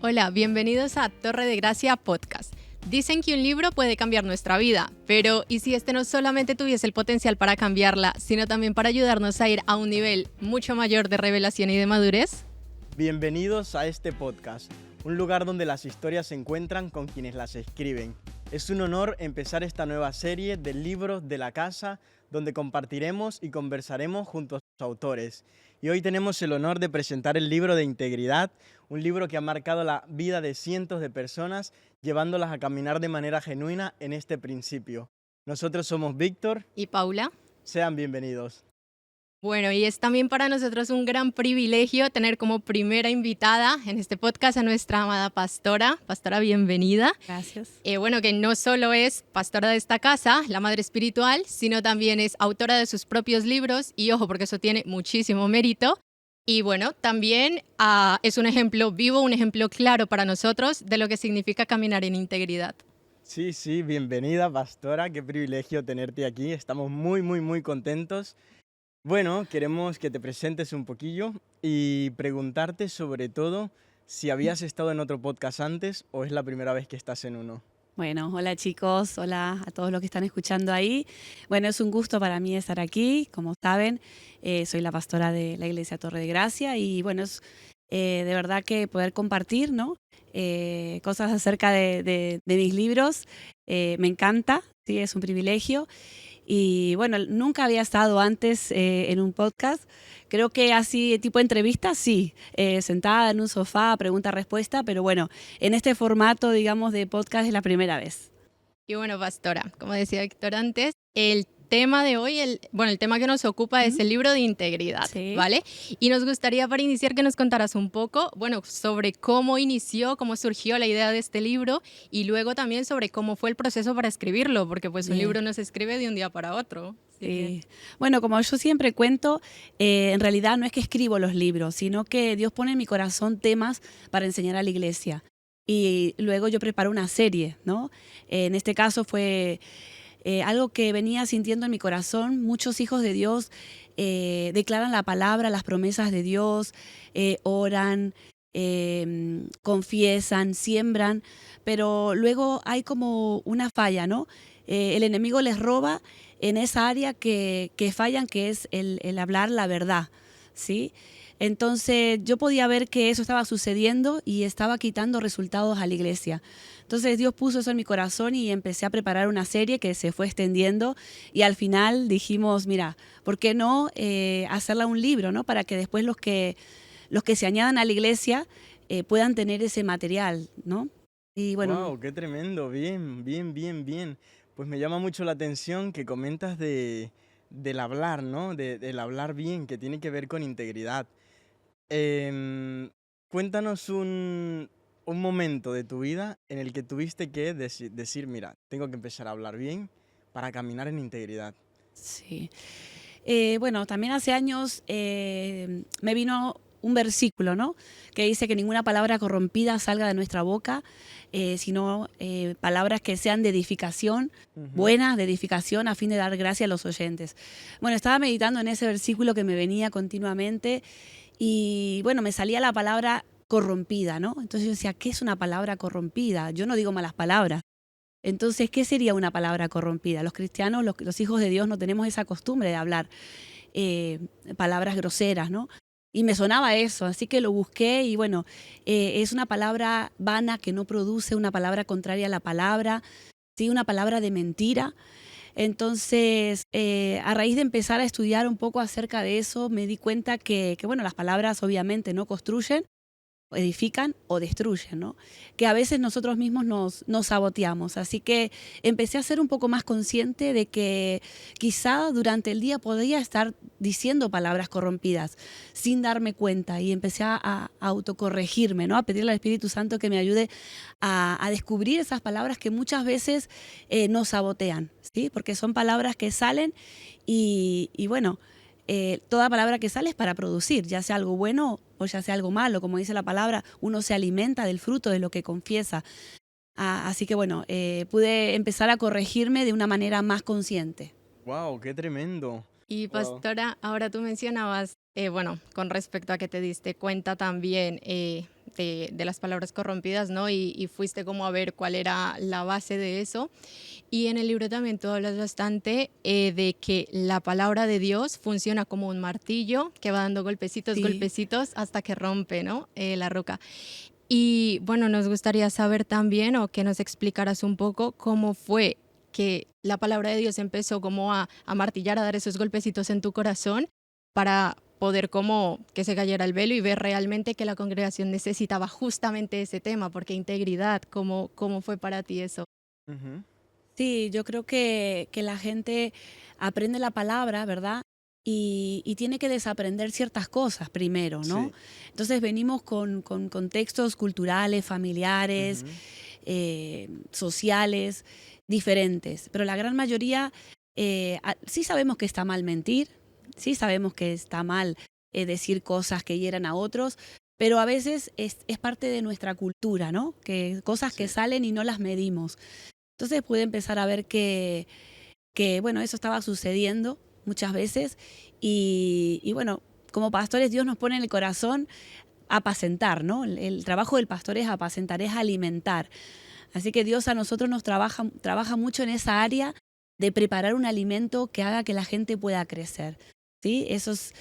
Hola, bienvenidos a Torre de Gracia Podcast. Dicen que un libro puede cambiar nuestra vida, pero ¿y si este no solamente tuviese el potencial para cambiarla, sino también para ayudarnos a ir a un nivel mucho mayor de revelación y de madurez? Bienvenidos a este podcast, un lugar donde las historias se encuentran con quienes las escriben. Es un honor empezar esta nueva serie de libros de la casa, donde compartiremos y conversaremos junto a sus autores. Y hoy tenemos el honor de presentar el libro de Integridad, un libro que ha marcado la vida de cientos de personas, llevándolas a caminar de manera genuina en este principio. Nosotros somos Víctor ¿Y Paula? Sean bienvenidos. Bueno, y es también para nosotros un gran privilegio tener como primera invitada en este podcast a nuestra amada pastora. Pastora, bienvenida. Gracias. Bueno, que no solo es pastora de esta casa, la madre espiritual, sino también es autora de sus propios libros y ojo, porque eso tiene muchísimo mérito. Y bueno, también es un ejemplo vivo, un ejemplo claro para nosotros de lo que significa caminar en integridad. Sí, bienvenida, pastora. Qué privilegio tenerte aquí. Estamos muy contentos. Bueno, queremos que te presentes un poquillo y preguntarte sobre todo si habías estado en otro podcast antes o es la primera vez que estás en uno. Bueno, hola chicos, hola a todos los que están escuchando ahí. Bueno, es un gusto para mí estar aquí. Como saben, soy la pastora de la Iglesia Torre de Gracia y bueno, es de verdad que poder compartir, ¿no? Cosas acerca de mis libros. Me encanta, sí, es un privilegio. Y bueno, nunca había estado antes en un podcast. Creo que así, tipo entrevista, sí. Sentada en un sofá, pregunta-respuesta, pero bueno, en este formato, digamos, de podcast es la primera vez. Y bueno, pastora, como decía Víctor antes, el tema de hoy, el tema que nos ocupa es el libro de Integridad, Sí. ¿vale? Y nos gustaría para iniciar que nos contaras un poco, bueno, sobre cómo inició, cómo surgió la idea de este libro y luego también sobre cómo fue el proceso para escribirlo, porque pues un Bien. libro no se escribe de un día para otro. Así que... Bueno, como yo siempre cuento, en realidad no es que escribo los libros, sino que Dios pone en mi corazón temas para enseñar a la iglesia. Y luego yo preparo una serie, ¿no? En este caso fue algo que venía sintiendo en mi corazón. Muchos hijos de Dios declaran la palabra, las promesas de Dios, oran, confiesan, siembran, pero luego hay como una falla, ¿no? El enemigo les roba en esa área que fallan, que es el hablar la verdad, ¿sí? Entonces yo podía ver que eso estaba sucediendo y estaba quitando resultados a la iglesia. Entonces Dios puso eso en mi corazón y empecé a preparar una serie que se fue extendiendo y al final dijimos, mira, ¿por qué no hacerla un libro, ¿no? Para que después los que se añadan a la iglesia puedan tener ese material, ¿no? Y bueno, ¡Wow! ¡Qué tremendo! Bien. Pues me llama mucho la atención que comentas del hablar, ¿no? Del hablar bien, que tiene que ver con integridad. Cuéntanos un momento de tu vida en el que tuviste que decir, mira, tengo que empezar a hablar bien para caminar en integridad. sí. Bueno, también hace años me vino un versículo, ¿no? Que dice que ninguna palabra corrompida salga de nuestra boca, sino palabras que sean de edificación, buenas, de edificación, a fin de dar gracia a los oyentes. Bueno, estaba meditando en ese versículo que me venía continuamente y, bueno, me salía la palabra corrompida, ¿no? Entonces yo decía, ¿qué es una palabra corrompida? Yo no digo malas palabras. Entonces, ¿qué sería una palabra corrompida? Los cristianos, los hijos de Dios, no tenemos esa costumbre de hablar palabras groseras, ¿no? Y me sonaba eso, así que lo busqué y bueno, es una palabra vana que no produce, una palabra contraria a la palabra, ¿sí? Una palabra de mentira. Entonces, a raíz de empezar a estudiar un poco acerca de eso, me di cuenta que bueno, las palabras obviamente no construyen, edifican o destruyen, ¿no? Que a veces nosotros mismos nos saboteamos. Así que empecé a ser un poco más consciente de que quizá durante el día podía estar diciendo palabras corrompidas sin darme cuenta y empecé a autocorregirme, ¿no? A pedirle al Espíritu Santo que me ayude a descubrir esas palabras que muchas veces nos sabotean, ¿sí? Porque son palabras que salen y bueno, toda palabra que sale es para producir, ya sea algo bueno o ya sea algo malo. Como dice la palabra, uno se alimenta del fruto de lo que confiesa. Así que bueno, pude empezar a corregirme de una manera más consciente. ¡Wow! ¡Qué tremendo! Y Wow. pastora, ahora tú mencionabas, bueno, con respecto a que te diste cuenta también de las palabras corrompidas, ¿no? Y fuiste como a ver cuál era la base de eso. Y en el libro también tú hablas bastante de que la palabra de Dios funciona como un martillo que va dando golpecitos, Sí. golpecitos hasta que rompe, ¿no? La roca. Y bueno, nos gustaría saber también o que nos explicaras un poco cómo fue que la palabra de Dios empezó como a martillar, a dar esos golpecitos en tu corazón para poder como que se cayera el velo y ver realmente que la congregación necesitaba justamente ese tema, porque integridad, ¿cómo fue para ti eso? Ujú. Sí, yo creo que la gente aprende la palabra, ¿verdad? Y tiene que desaprender ciertas cosas primero, ¿no? Sí. Entonces venimos con contextos culturales, familiares, Ujú. sociales, diferentes, pero la gran mayoría sí sabemos que está mal mentir, sí sabemos que está mal decir cosas que hieran a otros, pero a veces es parte de nuestra cultura, ¿no? Que cosas que Sí. salen y no las medimos. Entonces pude empezar a ver bueno, eso estaba sucediendo muchas veces y bueno, como pastores Dios nos pone en el corazón apacentar, ¿no? El trabajo del pastor es apacentar, es alimentar. Así que Dios a nosotros nos trabaja mucho en esa área de preparar un alimento que haga que la gente pueda crecer, ¿sí? Eso es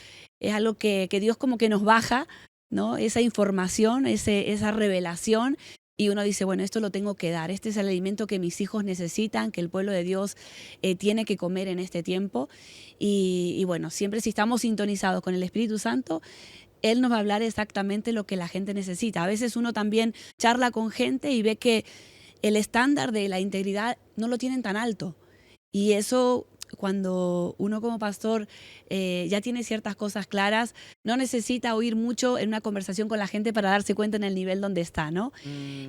algo que Dios como que nos baja, ¿no? Esa información, esa revelación, y uno dice, bueno, esto lo tengo que dar, este es el alimento que mis hijos necesitan, que el pueblo de Dios tiene que comer en este tiempo. Y bueno, siempre si estamos sintonizados con el Espíritu Santo, Él nos va a hablar exactamente lo que la gente necesita. A veces uno también charla con gente y ve que el estándar de la integridad no lo tienen tan alto. Y eso, cuando uno como pastor ya tiene ciertas cosas claras, no necesita oír mucho en una conversación con la gente para darse cuenta en el nivel donde está, ¿no?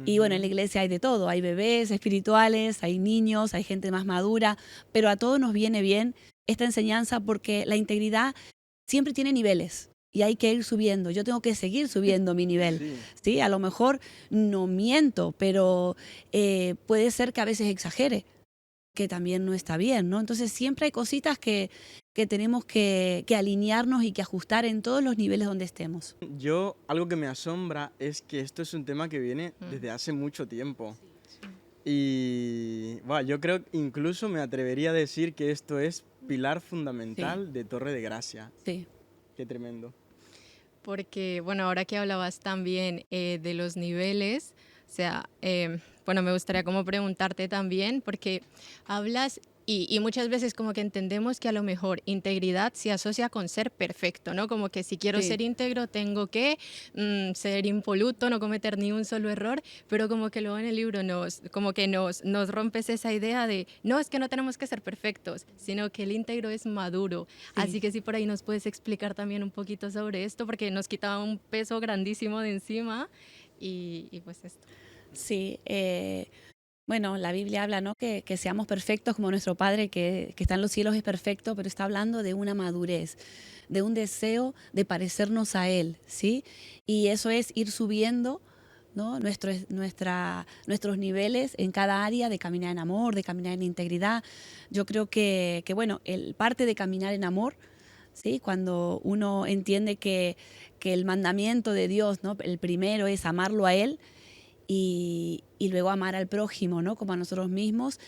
Y bueno, en la Ujú. iglesia hay de todo, hay bebés espirituales, hay niños, hay gente más madura, pero a todos nos viene bien esta enseñanza porque la integridad siempre tiene niveles. Y hay que ir subiendo. Yo tengo que seguir subiendo mi nivel. Sí. ¿Sí? A lo mejor no miento, pero puede ser que a veces exagere, que también no está bien, ¿no? Entonces siempre hay cositas que tenemos que alinearnos y que ajustar en todos los niveles donde estemos. Algo que me asombra es que esto es un tema que viene Mm, desde hace mucho tiempo. sí. Y yo creo que incluso me atrevería a decir que esto es pilar Sí, fundamental de Torre de Gracia. sí, Qué tremendo. Porque, bueno, ahora que hablabas también de los niveles, o sea, bueno, me gustaría como preguntarte también, porque hablas y muchas veces como que entendemos que a lo mejor integridad se asocia con ser perfecto, ¿no? Como que si quiero sí, ser íntegro tengo que ser impoluto, no cometer ni un solo error, pero como que luego en el libro como que nos rompes esa idea de, no, es que no tenemos que ser perfectos, sino que el íntegro es maduro. sí. Así que si por ahí nos puedes explicar también un poquito sobre esto, porque nos quitaba un peso grandísimo de encima y pues esto. Sí, bueno, la Biblia habla, ¿no? Que seamos perfectos como nuestro Padre que está en los cielos es perfecto, pero está hablando de una madurez, de un deseo de parecernos a Él, ¿sí? Y eso es ir subiendo, ¿no? Nuestros niveles en cada área de caminar en amor, de caminar en integridad. Yo creo que bueno, el parte de caminar en amor, ¿sí? Cuando uno entiende que el mandamiento de Dios, ¿no? El primero es amarlo a Él y luego amar al prójimo, ¿no? Como a nosotros mismos.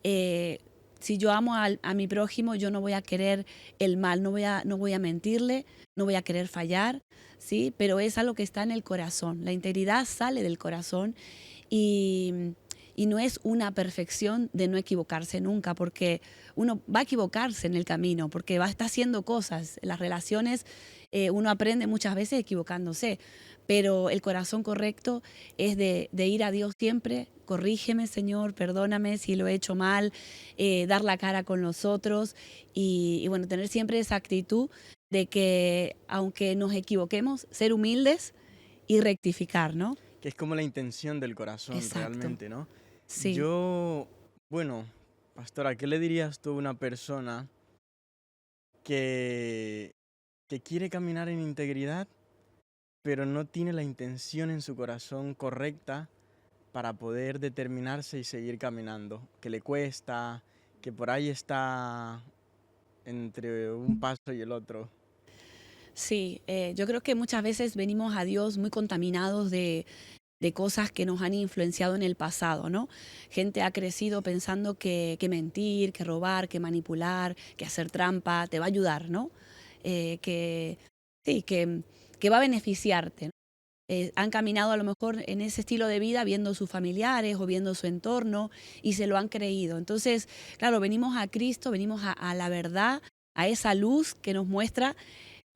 Eh, si yo amo a mi prójimo, yo no voy a querer el mal, no voy a mentirle, no voy a querer fallar, ¿sí? Pero es algo que está en el corazón. La integridad sale del corazón y, y no es una perfección de no equivocarse nunca, porque uno va a equivocarse en el camino, porque va a estar haciendo cosas. Las relaciones, uno aprende muchas veces equivocándose, pero el corazón correcto es de ir a Dios siempre, corrígeme Señor, perdóname si lo he hecho mal, dar la cara con los otros y bueno, tener siempre esa actitud de que aunque nos equivoquemos, ser humildes y rectificar, ¿no? Que es como la intención del corazón Exacto, realmente, ¿no? sí. Yo, bueno, pastora, ¿qué le dirías tú a una persona que, que quiere caminar en integridad, pero no tiene la intención en su corazón correcta para poder determinarse y seguir caminando? Que le cuesta, que por ahí está entre un paso y el otro. Sí, yo creo que muchas veces venimos a Dios muy contaminados de cosas que nos han influenciado en el pasado, ¿no? Gente ha crecido pensando que mentir, que robar, que manipular, que hacer trampa te va a ayudar, ¿no? Que sí, que va a beneficiarte, ¿no? Han caminado a lo mejor en ese estilo de vida viendo sus familiares o viendo su entorno y se lo han creído. Entonces, claro, venimos a Cristo, venimos a la verdad, a esa luz que nos muestra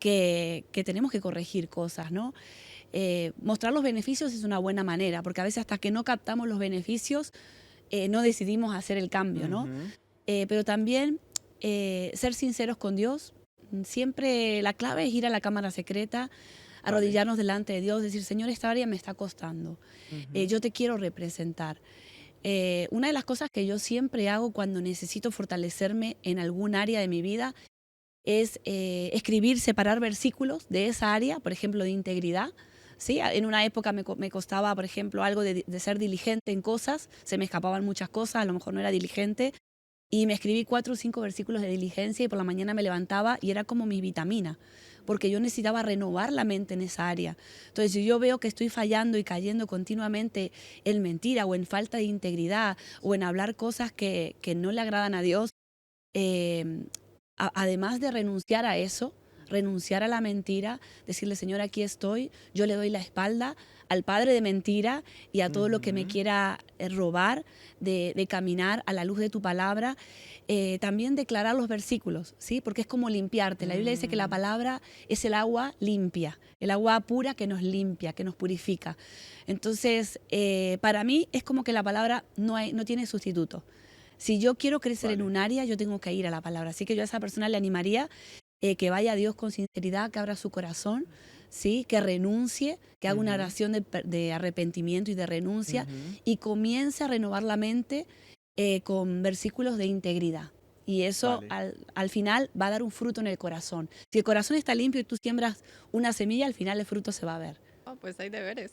que tenemos que corregir cosas, ¿no? Mostrar los beneficios es una buena manera, porque a veces hasta que no captamos los beneficios, no decidimos hacer el cambio, ¿no? Ujú. Pero también ser sinceros con Dios. Siempre la clave es ir a la cámara secreta, Vale. arrodillarnos delante de Dios, decir, Señor, esta área me está costando, Ujú. yo te quiero representar. Una de las cosas que yo siempre hago cuando necesito fortalecerme en algún área de mi vida es escribir, separar versículos de esa área, por ejemplo, de integridad. ¿Sí? En una época me costaba, por ejemplo, algo de ser diligente en cosas, se me escapaban muchas cosas, a lo mejor no era diligente, y me escribí 4 o 5 versículos de diligencia y por la mañana me levantaba y era como mi vitamina, porque yo necesitaba renovar la mente en esa área. Entonces, si yo veo que estoy fallando y cayendo continuamente en mentira o en falta de integridad o en hablar cosas que no le agradan a Dios, eh, además de renunciar a eso, renunciar a la mentira, decirle, Señor, aquí estoy, yo le doy la espalda al padre de mentira y a todo lo que me Ujú. quiera robar de caminar a la luz de tu palabra. También declarar los versículos, ¿sí? Porque es como limpiarte. La Biblia dice que la Mm. palabra es el agua limpia, el agua pura que nos limpia, que nos purifica. Entonces, para mí es como que la palabra no tiene sustituto. Si yo quiero crecer en Vale. un área, yo tengo que ir a la palabra. Así que yo a esa persona le animaría que vaya a Dios con sinceridad, que abra su corazón, ¿sí? Que renuncie, que haga una Ujú. oración de arrepentimiento y de renuncia Ujú. y comience a renovar la mente con versículos de integridad. Y eso Vale. al final va a dar un fruto en el corazón. Si el corazón está limpio y tú siembras una semilla, al final el fruto se va a ver. Oh, pues hay deberes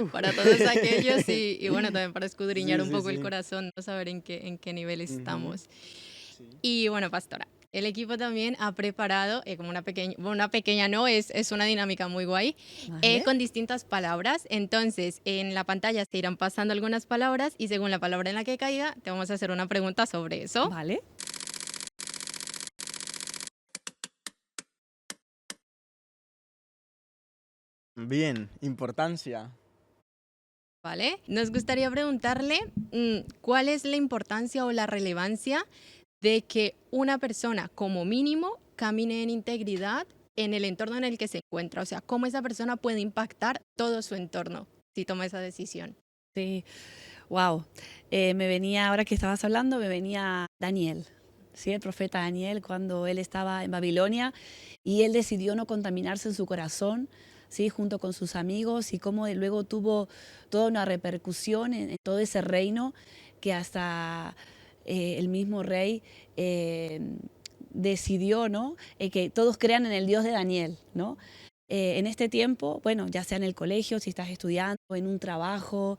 Uf. para todos aquellos y bueno, también para escudriñar Sí, un sí, poco el sí. corazón, no saber en qué nivel Ujú. estamos. Sí. Y bueno, pastora, el equipo también ha preparado como una pequeña no, es una dinámica muy guay, ¿Vale? con distintas palabras. Entonces, en la pantalla se irán pasando algunas palabras y según la palabra en la que caiga, te vamos a hacer una pregunta sobre eso, ¿Vale? Bien, importancia. ¿vale? Nos gustaría preguntarle cuál es la importancia o la relevancia de que una persona como mínimo camine en integridad en el entorno en el que se encuentra. O sea, cómo esa persona puede impactar todo su entorno si toma esa decisión. Sí. Wow. Me venía, ahora que estabas hablando, me venía Daniel, ¿sí? El profeta Daniel, cuando él estaba en Babilonia y él decidió no contaminarse en su corazón, ¿sí? Junto con sus amigos y cómo luego tuvo toda una repercusión en todo ese reino que hasta el mismo rey decidió, ¿no? Que todos crean en el Dios de Daniel, ¿no? En este tiempo, bueno, ya sea en el colegio, si estás estudiando, en un trabajo,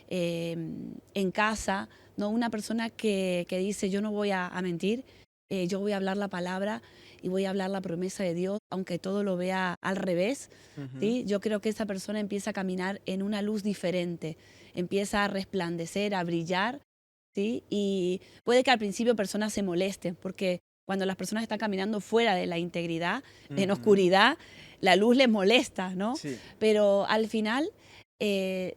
en casa, ¿no? Una persona que dice, yo no voy a mentir, yo voy a hablar la palabra y voy a hablar la promesa de Dios, aunque todo lo vea al revés, Ujú. ¿sí? Yo creo que esa persona empieza a caminar en una luz diferente, empieza a resplandecer, a brillar, ¿sí? Y puede que al principio personas se molesten, porque cuando las personas están caminando fuera de la integridad, en Ujú. oscuridad, la luz les molesta, ¿no? Sí. Pero al final,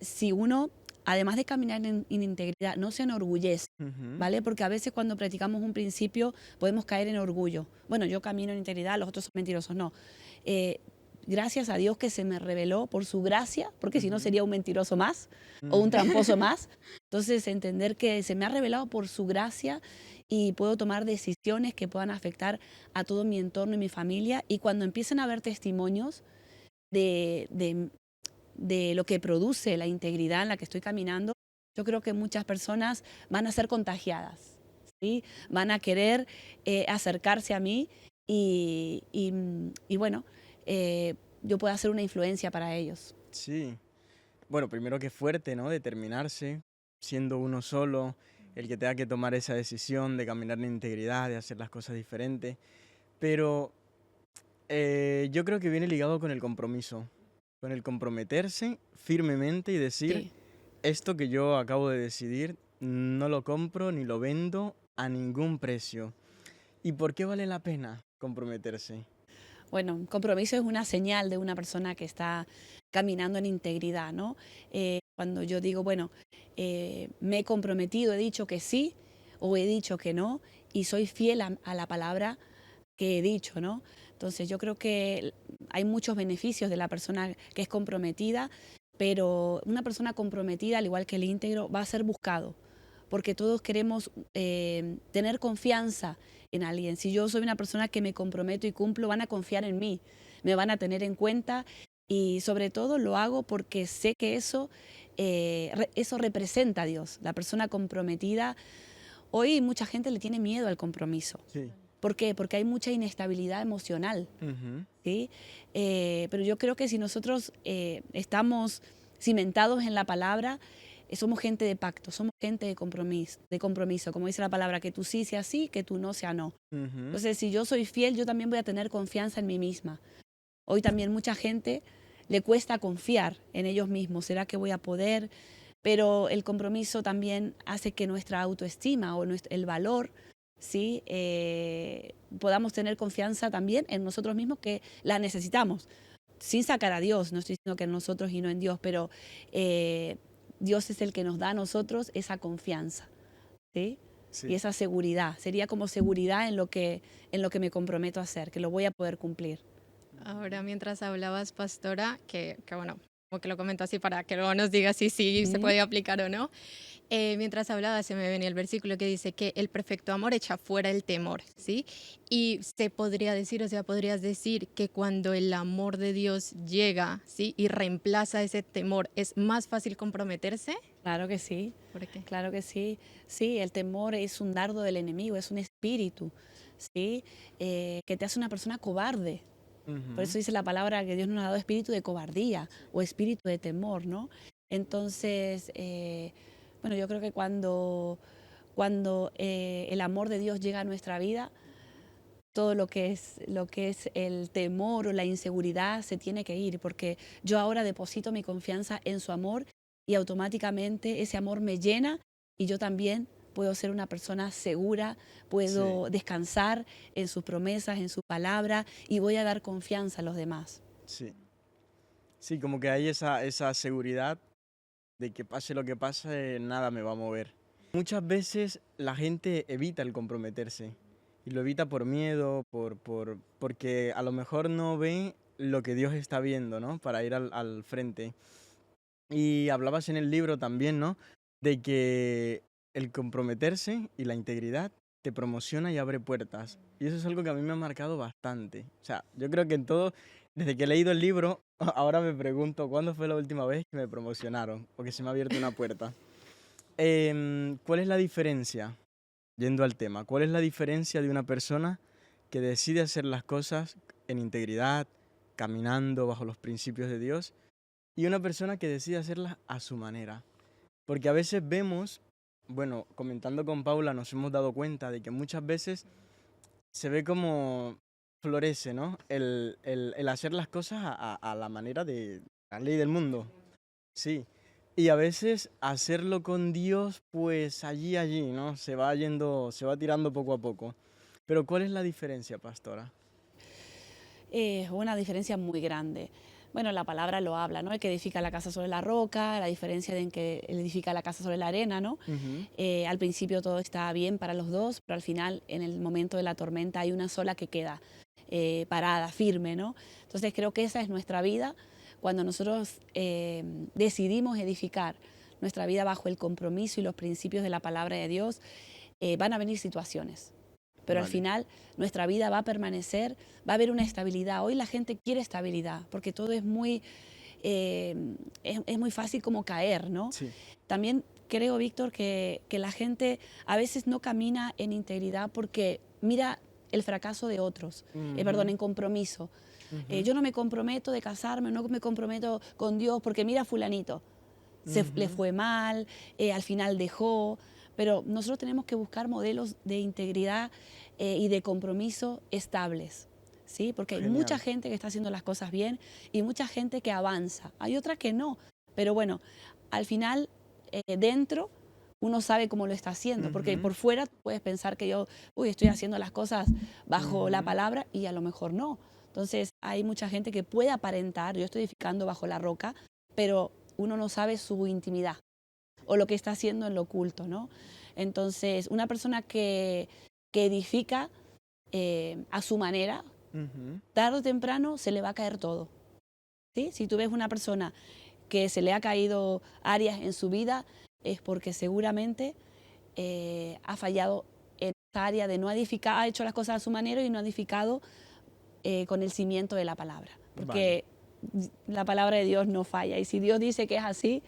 si uno, además de caminar en integridad, no se enorgullece, Ujú. ¿vale? Porque a veces cuando practicamos un principio podemos caer en orgullo. Bueno, yo camino en integridad, los otros son mentirosos. No. Eh, Gracias a Dios que se me reveló por su gracia, porque si no Ujú. sería un mentiroso más o un Ujú. tramposo más. Entonces, entender que se me ha revelado por su gracia y puedo tomar decisiones que puedan afectar a todo mi entorno y mi familia. Y cuando empiecen a haber testimonios de, de, de lo que produce la integridad en la que estoy caminando, yo creo que muchas personas van a ser contagiadas, ¿sí? Van a querer acercarse a mí y bueno, yo puedo hacer una influencia para ellos. Sí. Bueno, primero que fuerte, ¿no? Determinarse, siendo uno solo, el que tenga que tomar esa decisión de caminar en integridad, de hacer las cosas diferentes. Pero Yo creo que viene ligado con el compromiso, con el comprometerse firmemente y decir, Sí. esto que yo acabo de decidir, no lo compro ni lo vendo a ningún precio. ¿Y por qué vale la pena comprometerse? Bueno, un compromiso es una señal de una persona que está caminando en integridad, ¿no? Cuando yo digo, bueno, me he comprometido, he dicho que sí o he dicho que no y soy fiel a la palabra que he dicho, ¿no? Entonces yo creo que hay muchos beneficios de la persona que es comprometida, pero una persona comprometida, al igual que el íntegro, va a ser buscado, porque todos queremos tener confianza en alguien. Si yo soy una persona que me comprometo y cumplo, van a confiar en mí, me van a tener en cuenta y sobre todo lo hago porque sé que eso representa a Dios. La persona comprometida, hoy mucha gente le tiene miedo al compromiso. Sí. ¿Por qué? Porque hay mucha inestabilidad emocional, Ujú. ¿sí? Pero yo creo que si nosotros estamos cimentados en la palabra, somos gente de pacto, somos gente de compromiso, como dice la palabra, que tú sí sea sí, que tú no sea no. Ujú. Entonces, si yo soy fiel, yo también voy a tener confianza en mí misma. Hoy también mucha gente le cuesta confiar en ellos mismos. ¿Será que voy a poder? Pero el compromiso también hace que nuestra autoestima o el valor, ¿sí? Podamos tener confianza también en nosotros mismos, que la necesitamos, sin sacar a Dios. No estoy diciendo que en nosotros y no en Dios, pero Dios es el que nos da a nosotros esa confianza, ¿sí? Sí. Y esa seguridad. Sería como seguridad en lo que me comprometo a hacer, que lo voy a poder cumplir. Ahora, mientras hablabas, pastora, que bueno, como que lo comento así para que luego nos diga si sí se puede aplicar o no. Mientras hablaba se me venía el versículo que dice que el perfecto amor echa fuera el temor, ¿sí? Y se podría decir, o sea, podrías decir que cuando el amor de Dios llega, ¿sí? Y reemplaza ese temor, ¿es más fácil comprometerse? Claro que sí, ¿Por qué? claro que sí. Sí, el temor es un dardo del enemigo, es un espíritu, ¿sí? Que te hace una persona cobarde. Por eso dice la palabra que Dios nos ha dado espíritu de cobardía o espíritu de temor, ¿no? Entonces, bueno, yo creo que cuando el amor de Dios llega a nuestra vida, todo lo que es el temor o la inseguridad se tiene que ir, porque yo ahora deposito mi confianza en su amor y automáticamente ese amor me llena y yo también puedo ser una persona segura, puedo descansar en sus promesas, en su palabra y voy a dar confianza a los demás. Sí. Sí, como que hay esa seguridad de que pase lo que pase, nada me va a mover. Muchas veces la gente evita el comprometerse y lo evita por miedo, porque a lo mejor no ve lo que Dios está viendo, ¿no? Para ir al frente. Y hablabas en el libro también, ¿no? De que el comprometerse y la integridad te promociona y abre puertas. Y eso es algo que a mí me ha marcado bastante. O sea, yo creo que en todo, desde que he leído el libro, ahora me pregunto cuándo fue la última vez que me promocionaron o que se me ha abierto una puerta. ¿Cuál es la diferencia, yendo al tema, cuál es la diferencia de una persona que decide hacer las cosas en integridad, caminando bajo los principios de Dios, y una persona que decide hacerlas a su manera? Porque a veces vemos, bueno, comentando con Paula nos hemos dado cuenta de que muchas veces se ve como florece, ¿no? El hacer las cosas a la manera de la ley del mundo. Sí. Y a veces hacerlo con Dios, pues allí, ¿no? Se va yendo, se va tirando poco a poco. Pero ¿cuál es la diferencia, pastora? Es una diferencia muy grande. Bueno, la palabra lo habla, ¿no? El que edifica la casa sobre la roca, la diferencia de en que él edifica la casa sobre la arena, ¿no? Ujú. Al principio todo está bien para los dos, pero al final, en el momento de la tormenta, hay una sola que queda parada, firme, ¿no? Entonces creo que esa es nuestra vida, cuando nosotros decidimos edificar nuestra vida bajo el compromiso y los principios de la palabra de Dios, van a venir situaciones. Pero al Vale. final nuestra vida va a permanecer, va a haber una estabilidad. Hoy la gente quiere estabilidad porque todo es muy fácil como caer, ¿no? Sí. También creo, Víctor, que la gente a veces no camina en integridad porque mira el fracaso de otros, perdón, en compromiso. Ujú. Yo no me comprometo de casarme, no me comprometo con Dios porque mira a fulanito, le Ujú. fue mal, al final dejó. Pero nosotros tenemos que buscar modelos de integridad y de compromiso estables, ¿sí? Porque hay Genial. mucha gente que está haciendo las cosas bien y mucha gente que avanza. Hay otra que no, pero bueno, al final, dentro, uno sabe cómo lo está haciendo, porque Ujú. por fuera tú puedes pensar que yo, estoy haciendo las cosas bajo la Ujú. palabra y a lo mejor no. Entonces, hay mucha gente que puede aparentar, yo estoy edificando bajo la roca, pero uno no sabe su intimidad o lo que está haciendo en lo oculto, ¿no? Entonces, una persona que edifica a su manera, Ujú. tarde o temprano se le va a caer todo, ¿sí? Si tú ves una persona que se le ha caído áreas en su vida, es porque seguramente ha fallado en esa área de no edificar, ha hecho las cosas a su manera y no ha edificado con el cimiento de la palabra. Vale. Porque la palabra de Dios no falla. Y si Dios dice que es así,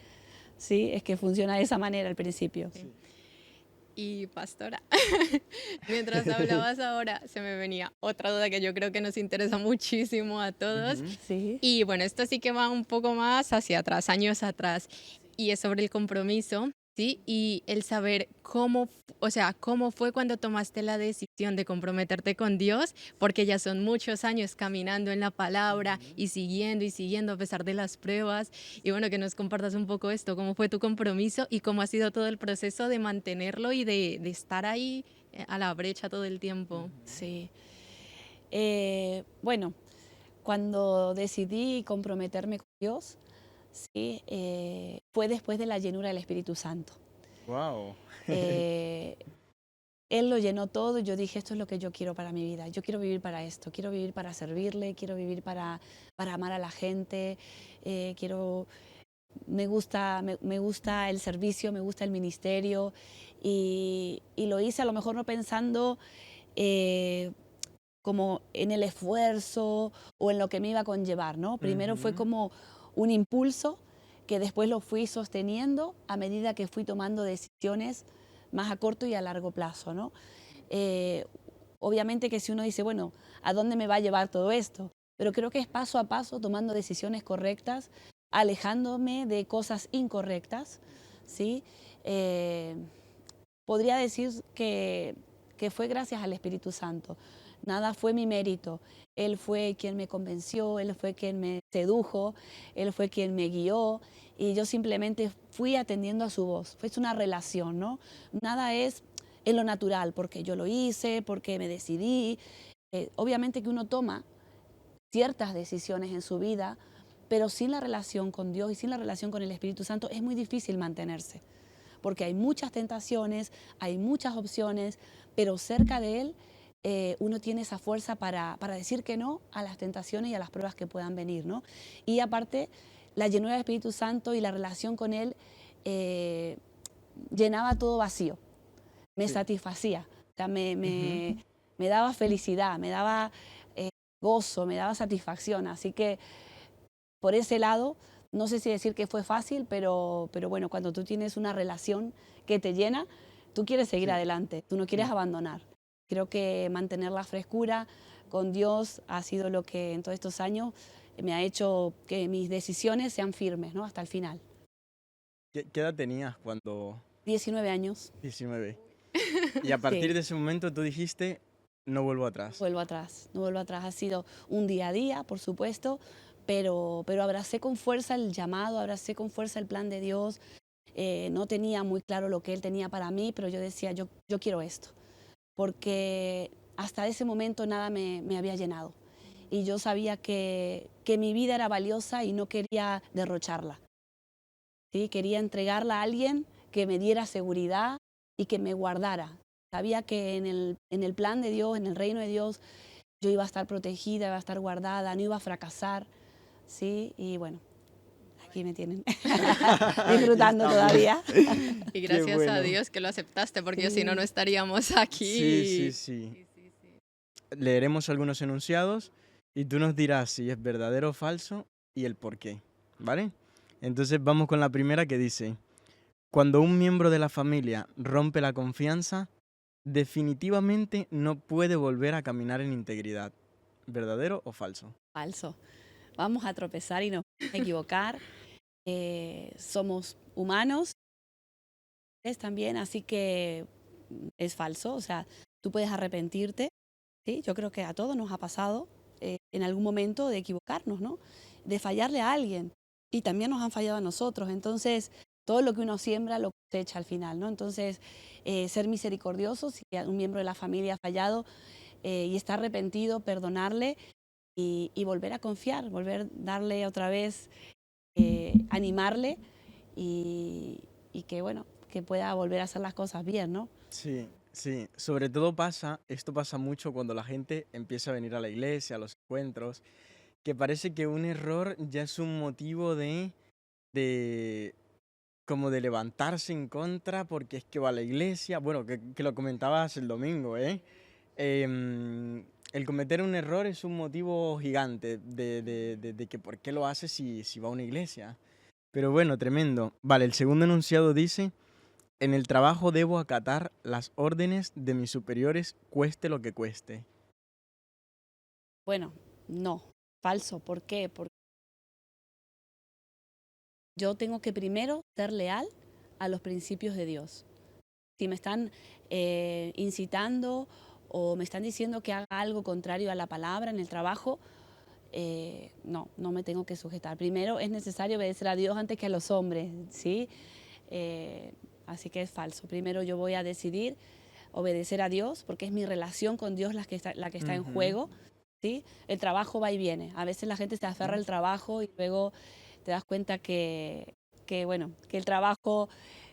sí, es que funciona de esa manera al principio. Sí. Y pastora, mientras hablabas ahora, se me venía otra duda que yo creo que nos interesa muchísimo a todos. Ujú. Sí. Y bueno, esto sí que va un poco más hacia atrás, años atrás, y es sobre el compromiso, ¿sí? Y el saber cómo, o sea, cómo fue cuando tomaste la decisión de comprometerte con Dios, porque ya son muchos años caminando en la palabra Ujú. y siguiendo a pesar de las pruebas. Y bueno, que nos compartas un poco esto, cómo fue tu compromiso y cómo ha sido todo el proceso de mantenerlo y de estar ahí a la brecha todo el tiempo. Ujú. Sí. Bueno, cuando decidí comprometerme con Dios, sí, fue después de la llenura del Espíritu Santo. Wow. Eh, Él lo llenó todo y yo dije, esto es lo que yo quiero para mi vida. Yo quiero vivir para esto, quiero vivir para servirle, quiero vivir para amar a la gente, quiero, me gusta el servicio, me gusta el ministerio y lo hice a lo mejor no pensando eh, como en el esfuerzo o en lo que me iba a conllevar, ¿no? Primero fue Ujú. como un impulso que después lo fui sosteniendo a medida que fui tomando decisiones más a corto y a largo plazo, ¿no? Eh, Obviamente que si uno dice, bueno, ¿a dónde me va a llevar todo esto? Pero creo que es paso a paso tomando decisiones correctas, alejándome de cosas incorrectas, ¿sí? Eh, Podría decir que fue gracias al Espíritu Santo. Nada fue mi mérito. Él fue quien me convenció, Él fue quien me sedujo, Él fue quien me guió y yo simplemente fui atendiendo a su voz. Fue una relación, ¿no? Nada es en lo natural, porque yo lo hice, porque me decidí. Obviamente que uno toma ciertas decisiones en su vida, pero sin la relación con Dios y sin la relación con el Espíritu Santo es muy difícil mantenerse porque hay muchas tentaciones, hay muchas opciones, pero cerca de Él uno tiene esa fuerza para decir que no a las tentaciones y a las pruebas que puedan venir, ¿no? Y aparte, la llenura del Espíritu Santo y la relación con Él eh, llenaba todo vacío, me Sí. satisfacía, o sea, Ujú. me daba felicidad, me daba gozo, me daba satisfacción, así que por ese lado, no sé si decir que fue fácil, pero bueno, cuando tú tienes una relación que te llena, tú quieres seguir Sí. adelante, tú no quieres abandonar. Creo que mantener la frescura con Dios ha sido lo que en todos estos años me ha hecho que mis decisiones sean firmes, ¿no? Hasta el final. ¿Qué edad tenías cuando 19 años, 19? Y a partir sí, de ese momento tú dijiste, no vuelvo atrás. vuelvo atrás, no vuelvo atrás. Ha sido un día a día, por supuesto, pero abracé con fuerza el llamado, abracé con fuerza el plan de Dios. No tenía muy claro lo que Él tenía para mí, pero yo decía, yo quiero esto, porque hasta ese momento nada me había llenado. Y yo sabía que mi vida era valiosa y no quería derrocharla. ¿Sí? Quería entregarla a alguien que me diera seguridad y que me guardara. Sabía que en el plan de Dios, en el reino de Dios, yo iba a estar protegida, iba a estar guardada, no iba a fracasar. ¿Sí? Y bueno, aquí me tienen Aquí disfrutando estamos. todavía. Y Qué gracias a bueno. Dios que lo aceptaste, porque si no, no Sí. estaríamos Sí, sí, aquí. sí. Leeremos algunos enunciados y tú nos dirás si es verdadero o falso y el por qué, ¿vale? Entonces vamos con la primera que dice, cuando un miembro de la familia rompe la confianza, definitivamente no puede volver a caminar en integridad. ¿Verdadero o falso? Falso. Vamos a tropezar y nos vamos a equivocar. Somos humanos es también, así que es falso. O sea, tú puedes arrepentirte, ¿sí? Yo creo que a todos nos ha pasado en algún momento de equivocarnos, ¿no? De fallarle a alguien. Y también nos han fallado a nosotros. Entonces, todo lo que uno siembra lo cosecha al final, ¿no? Entonces, ser misericordioso, si un miembro de la familia ha fallado y está arrepentido, perdonarle y volver a confiar, volver a darle otra vez, animarle y que, bueno, que pueda volver a hacer las cosas bien, ¿no? Sí, sí. Sobre todo esto pasa mucho cuando la gente empieza a venir a la iglesia, a los encuentros, que parece que un error ya es un motivo de como de levantarse en contra porque es que va a la iglesia. Bueno, que lo comentabas el domingo, ¿eh? El cometer un error es un motivo gigante de que por qué lo hace si va a una iglesia. Pero bueno, tremendo. Vale, el segundo enunciado dice, en el trabajo debo acatar las órdenes de mis superiores, cueste lo que cueste. Bueno, no, falso. ¿Por qué? Porque yo tengo que primero ser leal a los principios de Dios. Si me están incitando o me están diciendo que haga algo contrario a la palabra en el trabajo, no me tengo que sujetar. Primero es necesario obedecer a Dios antes que a los hombres, ¿sí? Así que es falso. Primero yo voy a decidir obedecer a Dios porque es mi relación con Dios la que está en juego, ¿sí? El trabajo va y viene. A veces la gente se aferra al trabajo y luego te das cuenta bueno, que el trabajo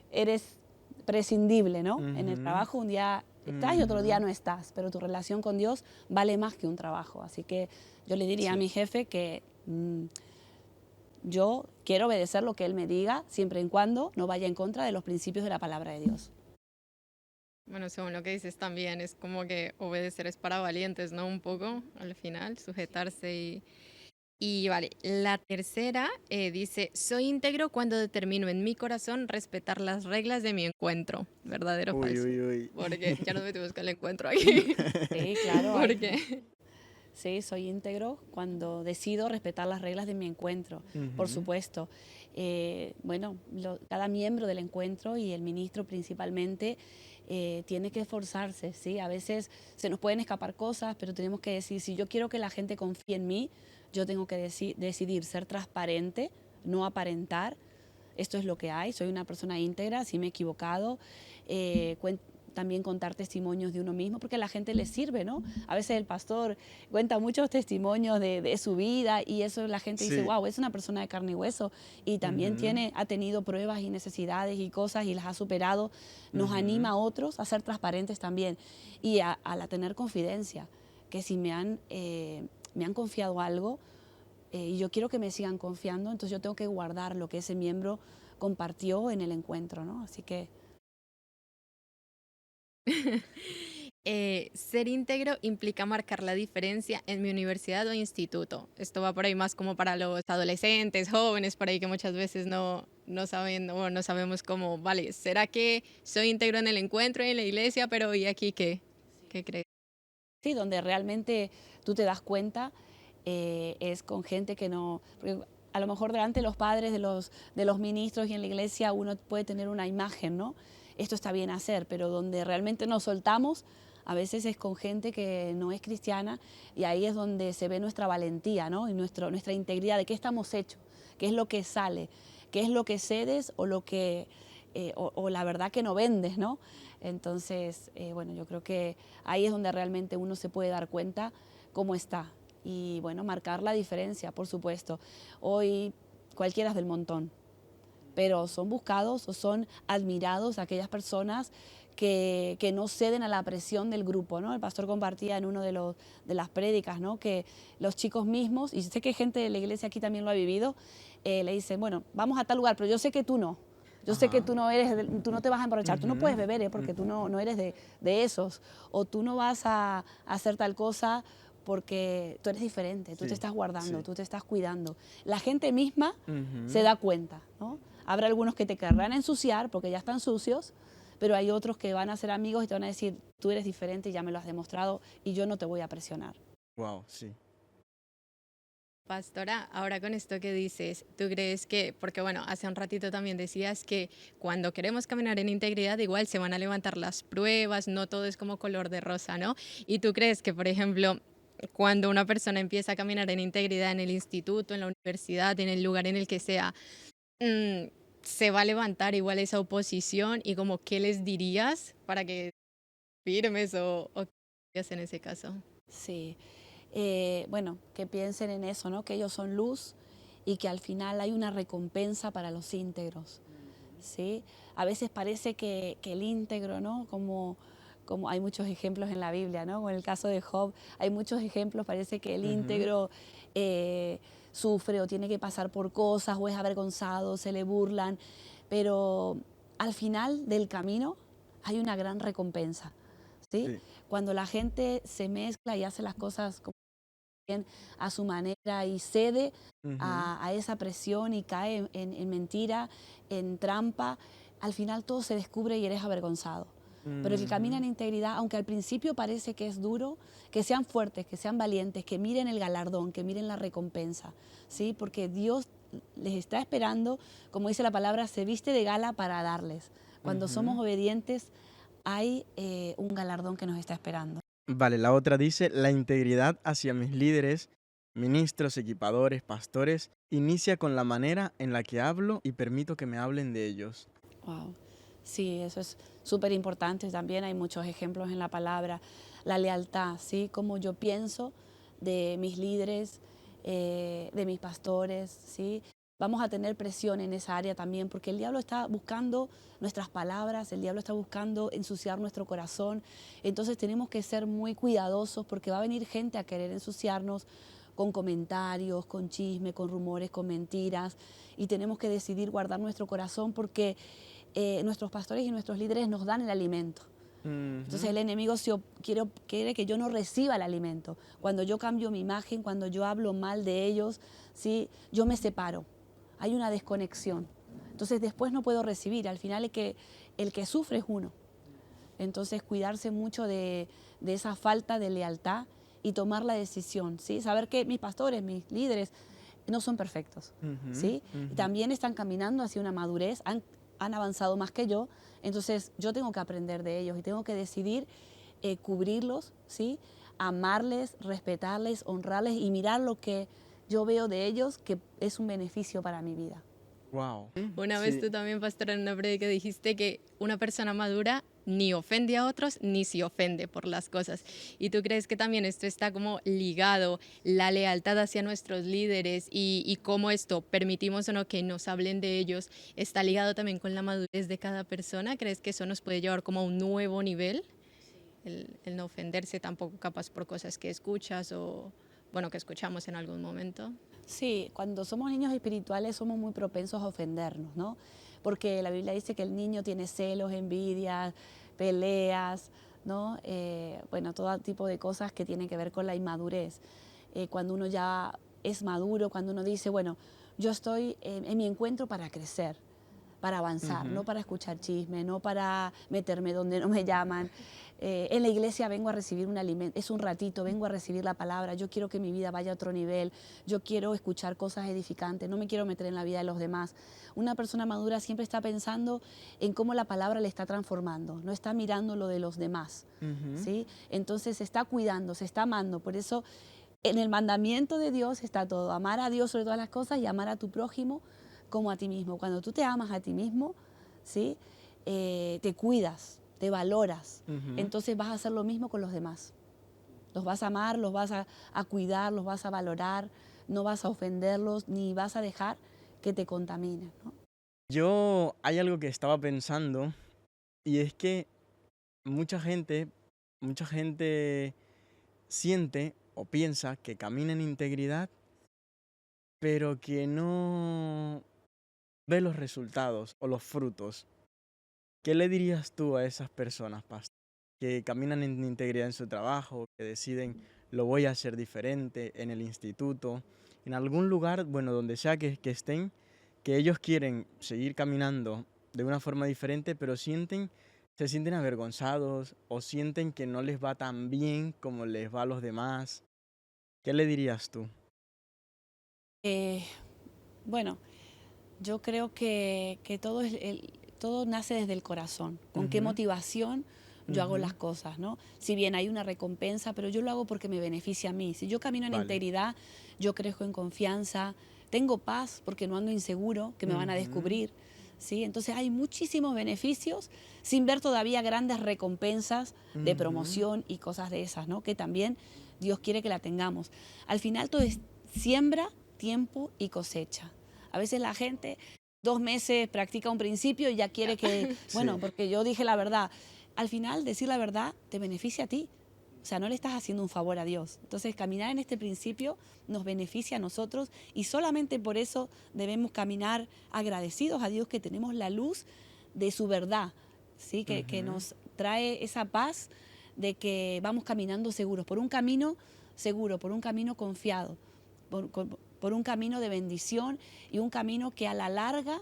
eres prescindible, ¿no? En el trabajo un día estás y otro día no estás, pero tu relación con Dios vale más que un trabajo. Así que yo le diría a mi jefe que yo quiero obedecer lo que él me diga, siempre y cuando no vaya en contra de los principios de la palabra de Dios. Bueno, según lo que dices también, es como que obedecer es para valientes, ¿no? Un poco, al final, sujetarse y vale, la tercera dice, soy íntegro cuando determino en mi corazón respetar las reglas de mi encuentro. ¿Verdadero o Uy, falso? uy, uy. Porque ya nos metimos con el encuentro aquí. Sí, claro. ¿Por qué? Sí, soy íntegro cuando decido respetar las reglas de mi encuentro, por supuesto. Bueno, cada miembro del encuentro y el ministro principalmente tiene que esforzarse, ¿sí? A veces se nos pueden escapar cosas, pero tenemos que decir, si yo quiero que la gente confíe en mí, yo tengo que decidir ser transparente, no aparentar. Esto es lo que hay, soy una persona íntegra, si me he equivocado, también contar testimonios de uno mismo, porque a la gente le sirve, ¿no? A veces el pastor cuenta muchos testimonios de su vida y eso la gente dice, wow, es una persona de carne y hueso y también ha tenido pruebas y necesidades y cosas y las ha superado. Nos anima a otros a ser transparentes también y a tener confidencia, que si me han confiado algo y yo quiero que me sigan confiando, entonces yo tengo que guardar lo que ese miembro compartió en el encuentro, ¿no? Así que... Ser íntegro implica marcar la diferencia en mi universidad o instituto. Esto va por ahí más como para los adolescentes, jóvenes, por ahí que muchas veces no saben o no sabemos cómo, vale, ¿será que soy íntegro en el encuentro y en la iglesia, pero ¿y aquí qué? ¿Qué crees? Sí, donde realmente tú te das cuenta es con gente que no... Porque a lo mejor delante de los padres, de los ministros y en la iglesia uno puede tener una imagen, ¿no? Esto está bien hacer, pero donde realmente nos soltamos, a veces es con gente que no es cristiana y ahí es donde se ve nuestra valentía, ¿no? Y nuestra integridad, de qué estamos hechos, qué es lo que sale, qué es lo que cedes o lo que... o la verdad que no vendes, ¿no? Entonces, bueno, yo creo que ahí es donde realmente uno se puede dar cuenta cómo está y, bueno, marcar la diferencia, por supuesto. Hoy cualquiera es del montón, pero son buscados o son admirados aquellas personas que no ceden a la presión del grupo, ¿no? El pastor compartía en uno de las prédicas, ¿no? Que los chicos mismos, y sé que gente de la iglesia aquí también lo ha vivido, le dicen, bueno, vamos a tal lugar, pero yo sé que tú no. Yo sé que tú no te vas a emborrachar, tú no puedes beber, porque tú no eres de esos, o tú no vas a hacer tal cosa porque tú eres diferente, tú te estás guardando, tú te estás cuidando. La gente misma se da cuenta, ¿no? Habrá algunos que te querrán ensuciar porque ya están sucios, pero hay otros que van a ser amigos y te van a decir, tú eres diferente y ya me lo has demostrado y yo no te voy a presionar. Wow, sí. Pastora, ahora con esto que dices, ¿tú crees que, porque bueno, hace un ratito también decías que cuando queremos caminar en integridad igual se van a levantar las pruebas, no todo es como color de rosa, ¿no? ¿Y tú crees que, por ejemplo, cuando una persona empieza a caminar en integridad en el instituto, en la universidad, en el lugar en el que sea, mm, se va a levantar igual esa oposición y como qué les dirías para que firmes o qué harías en ese caso. Sí. Bueno, que piensen en eso, ¿no? Que ellos son luz y que al final hay una recompensa para los íntegros, ¿sí? A veces parece que el íntegro, ¿no? Como hay muchos ejemplos en la Biblia, ¿no? Con el caso de Job, hay muchos ejemplos, parece que el Ujú. íntegro sufre o tiene que pasar por cosas o es avergonzado, se le burlan, pero al final del camino hay una gran recompensa, ¿sí? Sí. Cuando la gente se mezcla y hace las cosas como bien a su manera y cede Ujú. a esa presión y cae en mentira, en trampa, al final todo se descubre y eres avergonzado. Pero el que camina Ujú. en integridad, aunque al principio parece que es duro, que sean fuertes, que sean valientes, que miren el galardón, que miren la recompensa, ¿sí? Porque Dios les está esperando, como dice la palabra, se viste de gala para darles. Cuando somos Ujú. obedientes, hay un galardón que nos está esperando. Vale, la otra dice, la integridad hacia mis líderes, ministros, equipadores, pastores, inicia con la manera en la que hablo y permito que me hablen de ellos. Wow. Sí, eso es súper importante. También hay muchos ejemplos en la palabra. La lealtad, ¿sí? Como yo pienso de mis líderes, de mis pastores, ¿sí? Vamos a tener presión en esa área también, porque el diablo está buscando nuestras palabras, el diablo está buscando ensuciar nuestro corazón. Entonces tenemos que ser muy cuidadosos porque va a venir gente a querer ensuciarnos con comentarios, con chisme, con rumores, con mentiras. Y tenemos que decidir guardar nuestro corazón porque nuestros pastores y nuestros líderes nos dan el alimento. Entonces Ujú. el enemigo quiere que yo no reciba el alimento. Cuando yo cambio mi imagen, cuando yo hablo mal de ellos, ¿sí? Yo me separo. Hay una desconexión. Entonces después no puedo recibir. Al final el que sufre es uno. Entonces cuidarse mucho de esa falta de lealtad y tomar la decisión, ¿sí? Saber que mis pastores, mis líderes, no son perfectos, Ujú. ¿sí? Y Ujú. también están caminando hacia una madurez, han avanzado más que yo, entonces yo tengo que aprender de ellos y tengo que decidir cubrirlos, ¿sí? Amarles, respetarles, honrarles y mirar lo que yo veo de ellos que es un beneficio para mi vida. Wow. Una vez Sí. tú también, pastora, en una prédica dijiste que una persona madura ni ofende a otros ni se ofende por las cosas. ¿Y tú crees que también esto está como ligado, la lealtad hacia nuestros líderes y cómo esto, permitimos o no que nos hablen de ellos, está ligado también con la madurez de cada persona? ¿Crees que eso nos puede llevar como a un nuevo nivel? El no ofenderse tampoco capaz por cosas que escuchas o, bueno, que escuchamos en algún momento. Sí, cuando somos niños espirituales somos muy propensos a ofendernos, ¿no? Porque la Biblia dice que el niño tiene celos, envidias, peleas, ¿no? Bueno, todo tipo de cosas que tienen que ver con la inmadurez. Cuando uno ya es maduro, cuando uno dice, bueno, yo estoy en mi encuentro para crecer, para avanzar, Ujú. no para escuchar chisme, no para meterme donde no me llaman. En la iglesia vengo a recibir un alimento, es un ratito, vengo a recibir la palabra, yo quiero que mi vida vaya a otro nivel, yo quiero escuchar cosas edificantes, no me quiero meter en la vida de los demás. Una persona madura siempre está pensando en cómo la palabra le está transformando, no está mirando lo de los demás, Ujú. ¿sí? Entonces se está cuidando, se está amando, por eso en el mandamiento de Dios está todo, amar a Dios sobre todas las cosas y amar a tu prójimo como a ti mismo. Cuando tú te amas a ti mismo, ¿sí? Te cuidas, te valoras, Ujú. entonces vas a hacer lo mismo con los demás. Los vas a amar, los vas a cuidar, los vas a valorar, no vas a ofenderlos ni vas a dejar que te contaminen, ¿no? Yo hay algo que estaba pensando y es que mucha gente, mucha gente siente o piensa que camina en integridad, pero que no ve los resultados o los frutos. ¿Qué le dirías tú a esas personas, pastor, que caminan en integridad en su trabajo, que deciden lo voy a hacer diferente en el instituto, en algún lugar, bueno, donde sea que estén, que ellos quieren seguir caminando de una forma diferente, pero se sienten avergonzados o sienten que no les va tan bien como les va a los demás? ¿Qué le dirías tú? Eh, bueno, yo creo que todo, todo nace desde el corazón. ¿Con qué Ujú. motivación yo hago las cosas, ¿no? Si bien hay una recompensa, pero yo lo hago porque me beneficia a mí. Si yo camino en integridad, yo crezco en confianza, tengo paz porque no ando inseguro, que me van a descubrir, ¿sí? Entonces hay muchísimos beneficios sin ver todavía grandes recompensas de promoción y cosas de esas, ¿no? Que también Dios quiere que la tengamos. Al final todo es siembra, tiempo y cosecha. A veces la gente 2 meses practica un principio y ya quiere que, bueno, porque yo dije la verdad. Al final, decir la verdad te beneficia a ti. O sea, no le estás haciendo un favor a Dios. Entonces, caminar en este principio nos beneficia a nosotros y solamente por eso debemos caminar agradecidos a Dios que tenemos la luz de su verdad, ¿sí? Que nos trae esa paz de que vamos caminando seguros, por un camino seguro, por un camino confiado, por un camino de bendición y un camino que a la larga,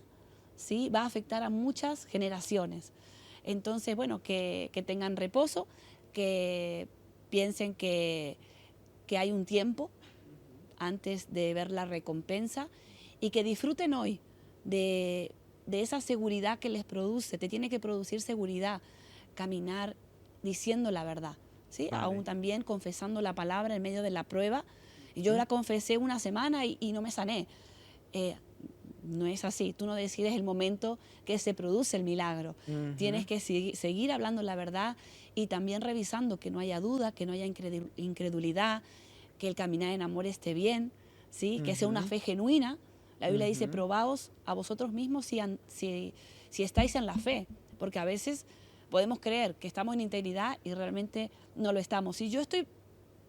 ¿sí?, va a afectar a muchas generaciones. Entonces, bueno, que tengan reposo, que piensen que hay un tiempo antes de ver la recompensa y que disfruten hoy de esa seguridad que les produce. Te tiene que producir seguridad, caminar diciendo la verdad, ¿sí? Aún también confesando la palabra en medio de la prueba. Y yo la confesé una semana y no me sané. No es así, tú no decides el momento que se produce el milagro. Tienes que seguir hablando la verdad y también revisando que no haya duda, que no haya incredulidad, que el caminar en amor esté bien, ¿sí? Que sea una fe genuina. La Biblia dice, probaos a vosotros mismos si estáis en la fe, porque a veces podemos creer que estamos en integridad y realmente no lo estamos. Si yo estoy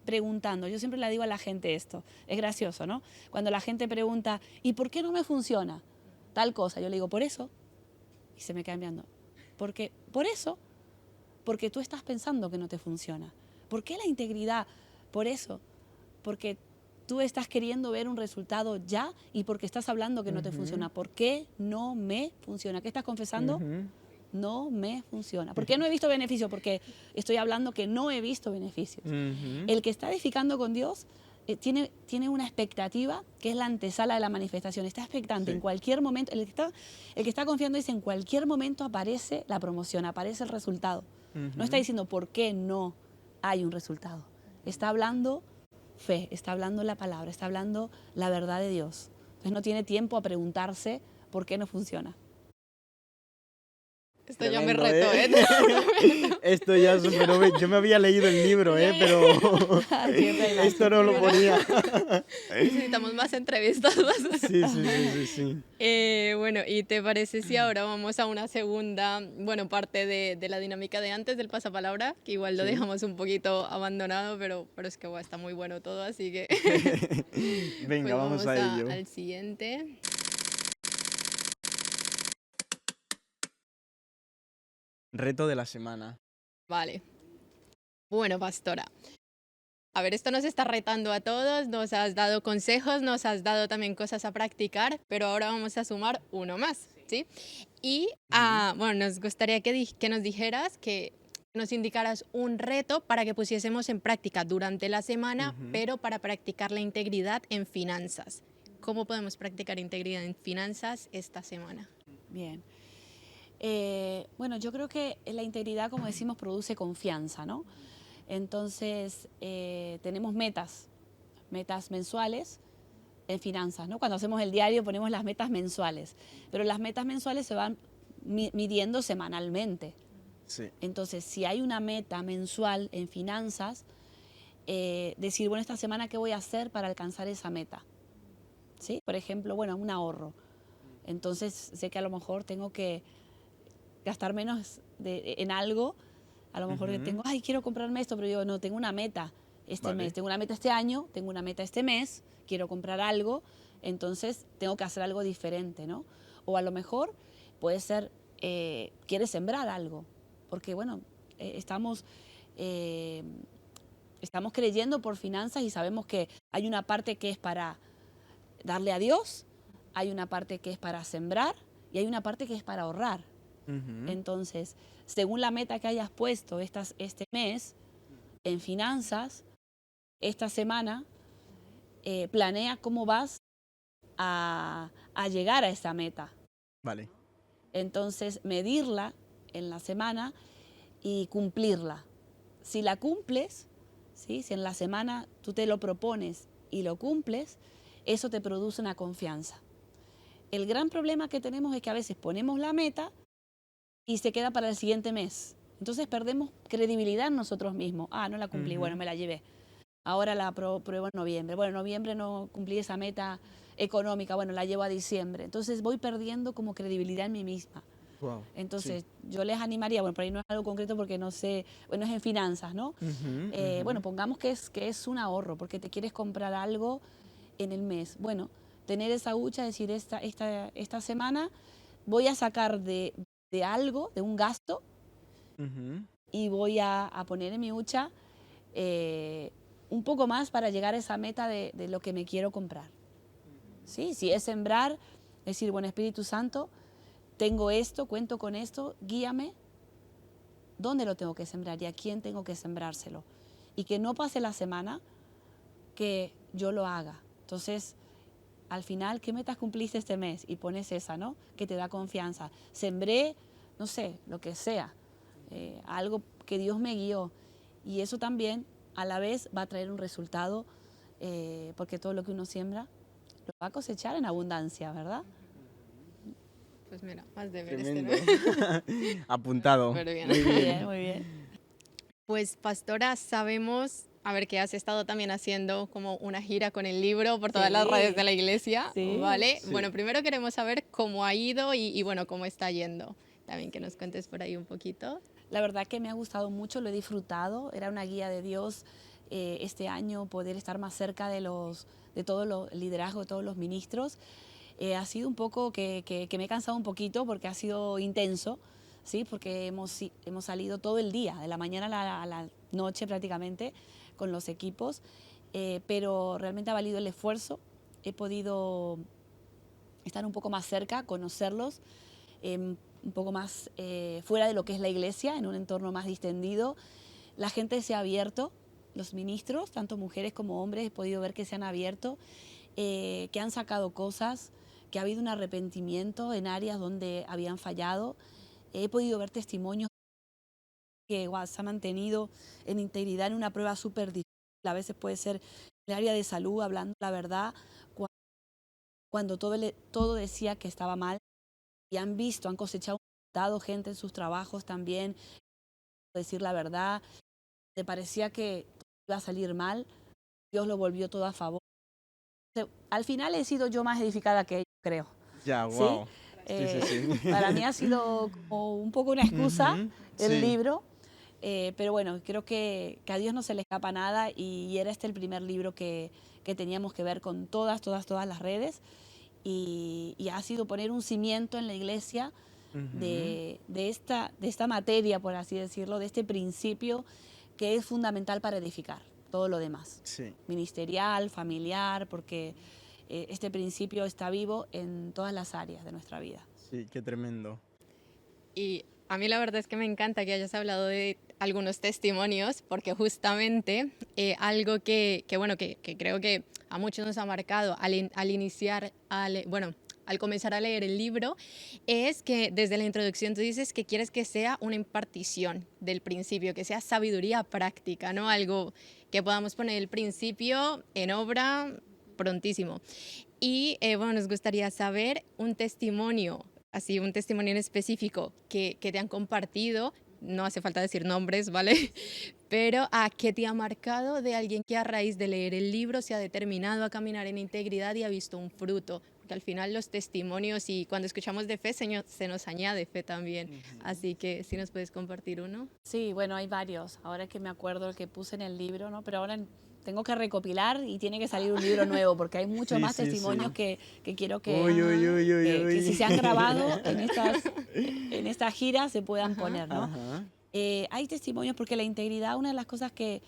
preguntando, yo siempre le digo a la gente esto, es gracioso, ¿no? Cuando la gente pregunta, ¿y por qué no me funciona tal cosa? Yo le digo, por eso, y se me queda mirando, porque tú estás pensando que no te funciona. ¿Por qué la integridad? Por eso, porque tú estás queriendo ver un resultado ya y porque estás hablando que no te funciona. ¿Por qué no me funciona? ¿Qué estás confesando? No me funciona. ¿Por qué no he visto beneficio? Porque estoy hablando que no he visto beneficios. El que está edificando con Dios tiene una expectativa que es la antesala de la manifestación. Está expectante en cualquier momento. El que está confiando dice, en cualquier momento aparece la promoción, aparece el resultado. No está diciendo por qué no hay un resultado. Está hablando fe, está hablando la palabra, está hablando la verdad de Dios. Entonces no tiene tiempo a preguntarse por qué no funciona. Esto ya me retó, Esto ya superó. Yo me había leído el libro, pero esto no lo ponía. Necesitamos más entrevistas. Sí. Bueno, ¿y te parece si ahora vamos a una segunda, parte de la dinámica de antes del pasapalabra? Que igual lo dejamos un poquito abandonado, pero es que está muy bueno todo, así que... Venga, pues vamos a ello. al siguiente. Reto de la semana. Vale. Bueno, pastora. A ver, esto nos está retando a todos, nos has dado consejos, nos has dado también cosas a practicar, pero ahora vamos a sumar uno más, ¿sí? Y, nos gustaría que nos dijeras, que nos indicaras un reto para que pusiésemos en práctica durante la semana, pero para practicar la integridad en finanzas. ¿Cómo podemos practicar integridad en finanzas esta semana? Bien. Yo creo que la integridad, como decimos, produce confianza, ¿no? Entonces, tenemos metas mensuales en finanzas, ¿no? Cuando hacemos el diario ponemos las metas mensuales, pero las metas mensuales se van midiendo semanalmente. Sí. Entonces, si hay una meta mensual en finanzas, decir, bueno, esta semana, ¿qué voy a hacer para alcanzar esa meta? ¿Sí? Por ejemplo, un ahorro. Entonces, sé que a lo mejor tengo que gastar menos en algo, a lo mejor quiero comprarme esto, pero yo no, tengo una meta mes, tengo una meta este año, tengo una meta este mes, quiero comprar algo, entonces tengo que hacer algo diferente, ¿no? O a lo mejor puede ser, quieres sembrar algo, porque estamos creyendo por finanzas y sabemos que hay una parte que es para darle a Dios, hay una parte que es para sembrar y hay una parte que es para ahorrar. Entonces, según la meta que hayas puesto este mes en finanzas, esta semana, planea cómo vas a llegar a esa meta. Vale. Entonces, medirla en la semana y cumplirla. Si la cumples, ¿sí? Si en la semana tú te lo propones y lo cumples, eso te produce una confianza. El gran problema que tenemos es que a veces ponemos la meta y se queda para el siguiente mes. Entonces perdemos credibilidad en nosotros mismos. Ah, no la cumplí, bueno, me la llevé. Ahora la pruebo en noviembre. Bueno, en noviembre no cumplí esa meta económica, bueno, la llevo a diciembre. Entonces voy perdiendo como credibilidad en mí misma. Wow. Entonces yo les animaría, bueno, por ahí no es algo concreto porque no sé, bueno, es en finanzas, ¿no? Bueno, pongamos que es un ahorro porque te quieres comprar algo en el mes. Bueno, tener esa hucha, decir, esta semana voy a sacar de algo, de un gasto, y voy a poner en mi hucha un poco más para llegar a esa meta de lo que me quiero comprar. ¿Sí? Si es sembrar, decir, bueno, Espíritu Santo, tengo esto, cuento con esto, guíame, ¿dónde lo tengo que sembrar y a quién tengo que sembrárselo? Y que no pase la semana que yo lo haga. Entonces, al final, ¿qué metas cumpliste este mes? Y pones esa, ¿no? Que te da confianza. Sembré, no sé, lo que sea, algo que Dios me guió. Y eso también, a la vez, va a traer un resultado, porque todo lo que uno siembra lo va a cosechar en abundancia, ¿verdad? Pues mira, más deberes Tremendo. tenemos. Apuntado. Pero bien. Muy Muy bien. bien, muy bien. Pues pastora, sabemos, a ver, que has estado también haciendo como una gira con el libro por todas las Sí. redes de la iglesia, Sí. ¿vale? Sí. Bueno, primero queremos saber cómo ha ido y bueno, cómo está yendo. También que nos cuentes por ahí un poquito. La verdad que me ha gustado mucho, lo he disfrutado. Era una guía de Dios este año poder estar más cerca de todo el liderazgo de todos los ministros. Ha sido un poco que me he cansado un poquito porque ha sido intenso, ¿sí? Porque hemos salido todo el día, de la mañana a la noche prácticamente, con los equipos, pero realmente ha valido el esfuerzo. He podido estar un poco más cerca, conocerlos, un poco más fuera de lo que es la iglesia, en un entorno más distendido. La gente se ha abierto, los ministros, tanto mujeres como hombres, he podido ver que se han abierto, que han sacado cosas, que ha habido un arrepentimiento en áreas donde habían fallado. He podido ver testimonios que se han mantenido en integridad en una prueba súper difícil. A veces puede ser en el área de salud, hablando la verdad, cuando todo decía que estaba mal. Y han visto, han cosechado, dado gente en sus trabajos también, decir la verdad, te parecía que iba a salir mal, Dios lo volvió todo a favor. Al final he sido yo más edificada que ellos, creo. Ya, ¿Sí? wow. Sí, sí. Para mí ha sido como un poco una excusa el Sí. libro, pero bueno, creo que a Dios no se le escapa nada y era el primer libro que teníamos que ver con todas las redes. Y ha sido poner un cimiento en la iglesia de esta materia, por así decirlo, de este principio que es fundamental para edificar todo lo demás. Sí. Ministerial, familiar, porque este principio está vivo en todas las áreas de nuestra vida. Sí, qué tremendo. Y a mí la verdad es que me encanta que hayas hablado de algunos testimonios, porque justamente algo que creo que a muchos nos ha marcado al comenzar a leer el libro, es que desde la introducción tú dices que quieres que sea una impartición del principio, que sea sabiduría práctica, ¿no? Algo que podamos poner el principio en obra prontísimo. Y bueno, nos gustaría saber un testimonio en específico que te han compartido, no hace falta decir nombres, ¿vale? Pero ¿a qué te ha marcado de alguien que a raíz de leer el libro se ha determinado a caminar en integridad y ha visto un fruto? Porque al final los testimonios y cuando escuchamos de fe se nos añade fe también. Así que si nos puedes compartir uno. Sí, bueno, hay varios. Ahora que me acuerdo el que puse en el libro, ¿no? Pero ahora tengo que recopilar y tiene que salir un libro nuevo porque hay muchos Sí, más sí, testimonios sí. que quiero que, que si se han grabado en esta gira se puedan poner, ¿no? Ajá. Hay testimonios porque la integridad, una de las cosas que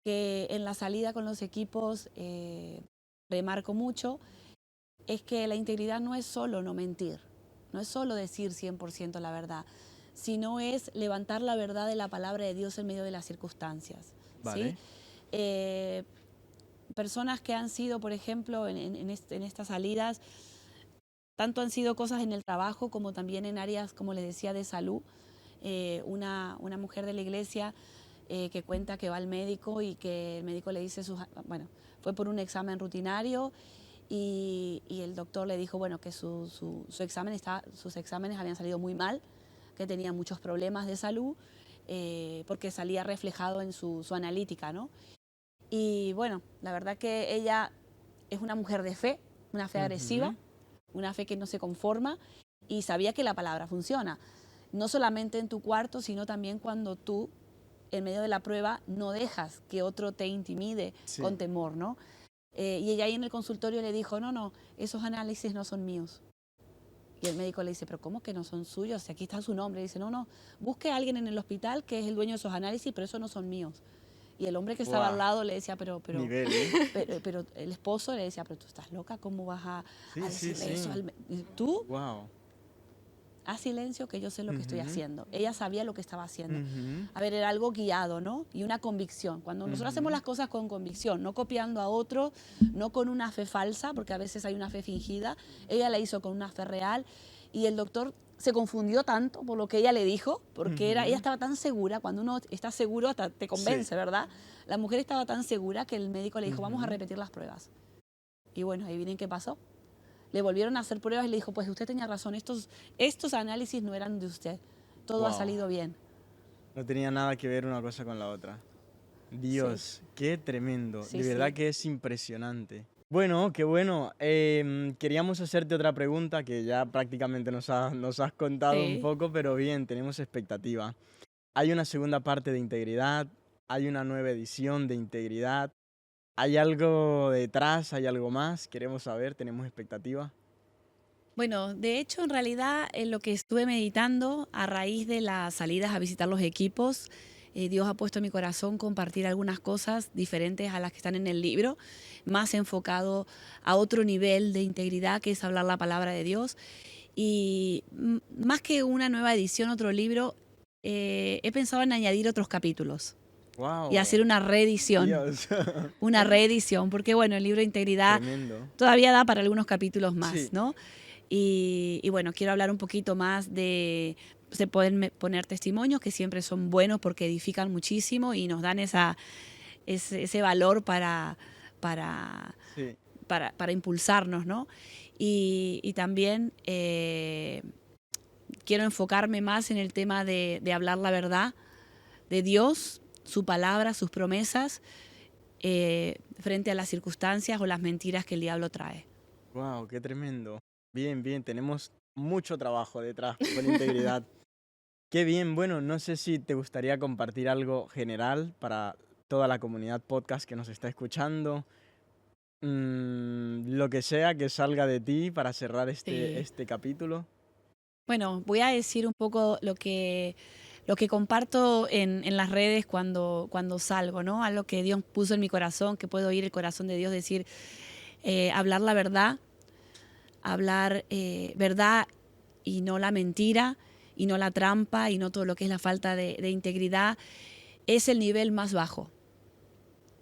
en la salida con los equipos remarco mucho, es que la integridad no es solo no mentir, no es solo decir 100% la verdad, sino es levantar la verdad de la palabra de Dios en medio de las circunstancias. Vale. ¿Sí? Personas que han sido, por ejemplo, en estas salidas, tanto han sido cosas en el trabajo como también en áreas, como les decía, de salud, una mujer de la iglesia que cuenta que va al médico y que el médico le dice, bueno, fue por un examen rutinario y el doctor le dijo, bueno, que sus exámenes habían salido muy mal, que tenía muchos problemas de salud, porque salía reflejado en su analítica, ¿no? Y bueno, la verdad que ella es una mujer de fe, una fe agresiva, una fe que no se conforma, y sabía que la palabra funciona, no solamente en tu cuarto, sino también cuando tú, en medio de la prueba, no dejas que otro te intimide con temor, ¿no? Y ella ahí en el consultorio le dijo, no, esos análisis no son míos. Y el médico le dice, pero ¿cómo que no son suyos? Aquí está su nombre. Y dice, no, busque a alguien en el hospital que es el dueño de esos análisis, pero esos no son míos. Y el hombre que estaba al lado le decía, pero el esposo le decía, pero tú estás loca, ¿cómo vas a decirle eso al tú? Wow. Haz silencio que yo sé lo que estoy haciendo. Ella sabía lo que estaba haciendo. A ver, era algo guiado, ¿no? Y una convicción. Cuando nosotros hacemos las cosas con convicción, no copiando a otro, no con una fe falsa, porque a veces hay una fe fingida, ella la hizo con una fe real, y el doctor se confundió tanto por lo que ella le dijo, porque ella estaba tan segura, cuando uno está seguro hasta te convence, ¿verdad? La mujer estaba tan segura que el médico le dijo, vamos a repetir las pruebas. Y bueno, ahí miren qué pasó. Le volvieron a hacer pruebas y le dijo, pues usted tenía razón, estos análisis no eran de usted, todo ha salido bien. No tenía nada que ver una cosa con la otra. Dios, qué tremendo, de verdad que es impresionante. Bueno, qué bueno. Queríamos hacerte otra pregunta que ya prácticamente nos has contado un poco, pero bien, tenemos expectativa. Hay una segunda parte de Integridad, hay una nueva edición de Integridad. ¿Hay algo detrás? ¿Hay algo más? Queremos saber, tenemos expectativa. Bueno, de hecho, en realidad, lo que estuve meditando a raíz de las salidas a visitar los equipos, Dios ha puesto en mi corazón compartir algunas cosas diferentes a las que están en el libro, más enfocado a otro nivel de integridad, que es hablar la palabra de Dios. Y más que una nueva edición, otro libro, he pensado en añadir otros capítulos. Wow. Y hacer una reedición. Dios. Una reedición, porque bueno, el libro de Integridad todavía da para algunos capítulos más, ¿no? Y bueno, quiero hablar un poquito más de... Se pueden poner testimonios que siempre son buenos porque edifican muchísimo y nos dan ese valor para impulsarnos, ¿no? Y también quiero enfocarme más en el tema de hablar la verdad de Dios, su palabra, sus promesas, frente a las circunstancias o las mentiras que el diablo trae. Wow, qué tremendo. Bien, tenemos mucho trabajo detrás con Integridad. Qué bien, bueno, no sé si te gustaría compartir algo general para toda la comunidad podcast que nos está escuchando. Lo que sea que salga de ti para cerrar este capítulo. Bueno, voy a decir un poco lo que comparto en las redes cuando salgo, ¿no? Algo que Dios puso en mi corazón, que puedo oír el corazón de Dios decir, hablar la verdad, hablar verdad y no la mentira, y no la trampa, y no todo lo que es la falta de integridad, es el nivel más bajo,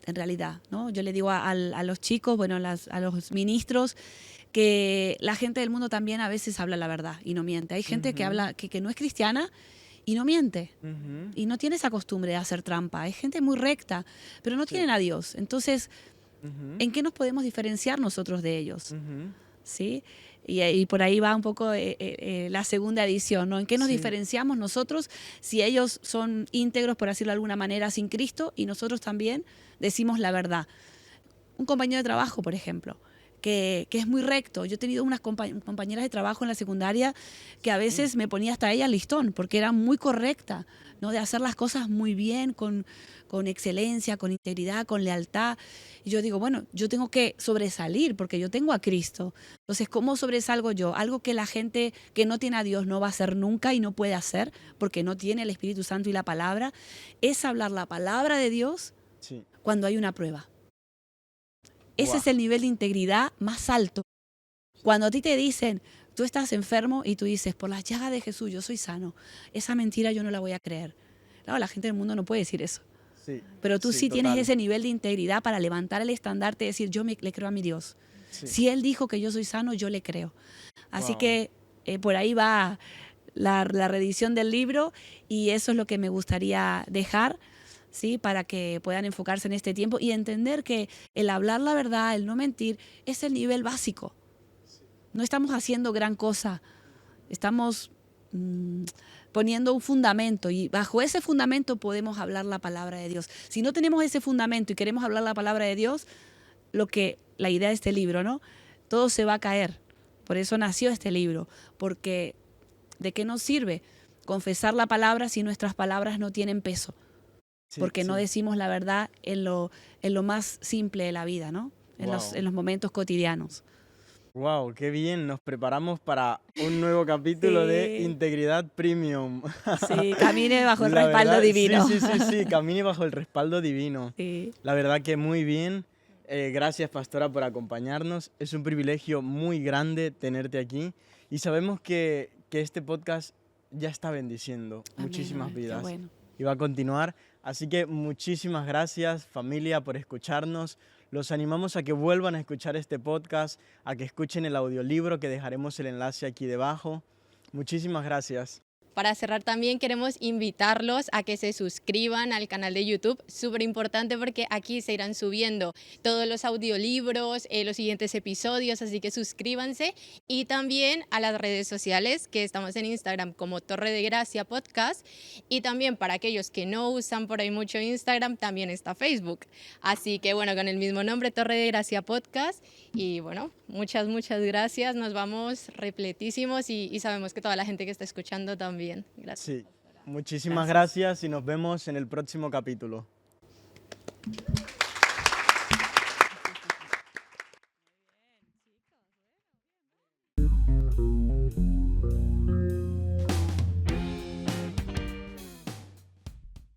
en realidad, ¿no? Yo le digo a los chicos, bueno, a los ministros, que la gente del mundo también a veces habla la verdad y no miente. Hay gente que habla, que no es cristiana y no miente. Y no tiene esa costumbre de hacer trampa. Hay gente muy recta, pero no tienen a Dios. Entonces, ¿en qué nos podemos diferenciar nosotros de ellos? ¿Sí? Y por ahí va un poco la segunda edición, ¿no? ¿En qué nos diferenciamos nosotros si ellos son íntegros, por decirlo de alguna manera, sin Cristo, y nosotros también decimos la verdad? Un compañero de trabajo, por ejemplo, que es muy recto. Yo he tenido unas compañeras de trabajo en la secundaria que a veces me ponía hasta ella listón, porque era muy correcta, ¿no? De hacer las cosas muy bien, con excelencia, con integridad, con lealtad. Y yo digo, bueno, yo tengo que sobresalir porque yo tengo a Cristo. Entonces, ¿cómo sobresalgo yo? Algo que la gente que no tiene a Dios no va a hacer nunca y no puede hacer porque no tiene el Espíritu Santo y la palabra, es hablar la palabra de Dios cuando hay una prueba. Ese es el nivel de integridad más alto. Cuando a ti te dicen, tú estás enfermo y tú dices, por las llagas de Jesús yo soy sano, esa mentira yo no la voy a creer. Claro, la gente del mundo no puede decir eso. Pero tú sí tienes ese nivel de integridad para levantar el estandarte y decir, yo le creo a mi Dios. Si Él dijo que yo soy sano, yo le creo. Así que por ahí va la reedición del libro, y eso es lo que me gustaría dejar, ¿sí? Para que puedan enfocarse en este tiempo y entender que el hablar la verdad, el no mentir, es el nivel básico. No estamos haciendo gran cosa, estamos poniendo un fundamento, y bajo ese fundamento podemos hablar la palabra de Dios. Si no tenemos ese fundamento y queremos hablar la palabra de Dios, la idea de este libro, ¿no? Todo se va a caer. Por eso nació este libro, porque ¿de qué nos sirve confesar la palabra si nuestras palabras no tienen peso? Porque no decimos la verdad en lo más simple de la vida, ¿no? En los momentos cotidianos. Wow, qué bien. Nos preparamos para un nuevo capítulo de Integridad Premium. Sí, camine bajo el respaldo divino. Sí, camine bajo el respaldo divino. Sí. La verdad que muy bien. Gracias, pastora, por acompañarnos. Es un privilegio muy grande tenerte aquí. Y sabemos que este podcast ya está bendiciendo muchísimas vidas. Bueno. Y va a continuar. Así que muchísimas gracias, familia, por escucharnos. Los animamos a que vuelvan a escuchar este podcast, a que escuchen el audiolibro, que dejaremos el enlace aquí debajo. Muchísimas gracias. Para cerrar también queremos invitarlos a que se suscriban al canal de YouTube, súper importante porque aquí se irán subiendo todos los audiolibros, los siguientes episodios, así que suscríbanse, y también a las redes sociales, que estamos en Instagram como Torre de Gracia Podcast, y también para aquellos que no usan por ahí mucho Instagram, también está Facebook. Así que bueno, con el mismo nombre, Torre de Gracia Podcast, y bueno, muchas gracias, nos vamos repletísimos y sabemos que toda la gente que está escuchando también. Gracias. Sí, muchísimas gracias y nos vemos en el próximo capítulo.